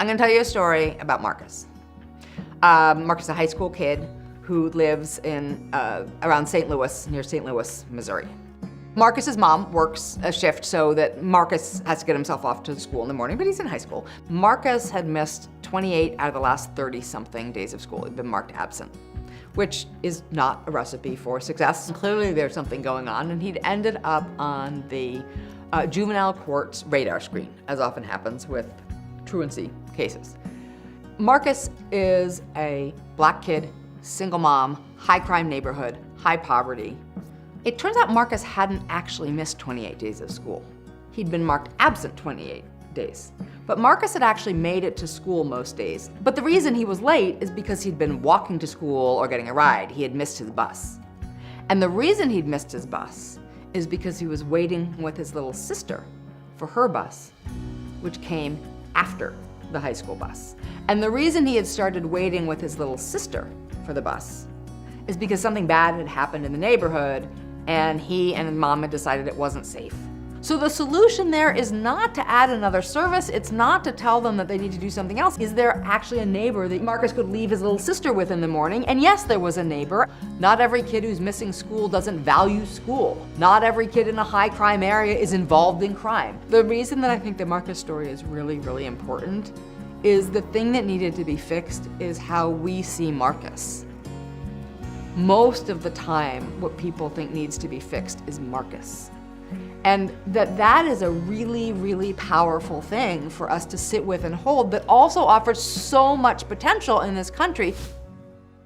I'm gonna tell you a story about Marcus. Marcus is a high school kid who lives in around St. Louis, near St. Louis, Missouri. Marcus's mom works a shift so that Marcus has to get himself off to school in the morning, but he's in high school. Marcus had missed 28 out of the last 30-something days of school. He'd been marked absent, which is not a recipe for success. Clearly there's something going on, and he'd ended up on the juvenile court's radar screen, as often happens with truancy cases. Marcus is a black kid, single mom, high crime neighborhood, high poverty. It turns out Marcus hadn't actually missed 28 days of school. He'd been marked absent 28 days. But Marcus had actually made it to school most days. But the reason he was late is because he'd been walking to school or getting a ride. He had missed his bus. And the reason he'd missed his bus is because he was waiting with his little sister for her bus, which came after the high school bus. And the reason he had started waiting with his little sister for the bus is because something bad had happened in the neighborhood, and he and his mom had decided it wasn't safe. So the solution there is not to add another service, it's not to tell them that they need to do something else. Is there actually a neighbor that Marcus could leave his little sister with in the morning? And yes, there was a neighbor. Not every kid who's missing school doesn't value school. Not every kid in a high crime area is involved in crime. The reason that I think the Marcus story is really, really important is the thing that needed to be fixed is how we see Marcus. Most of the time, what people think needs to be fixed is Marcus. And that is a really, really powerful thing for us to sit with and hold that also offers so much potential in this country.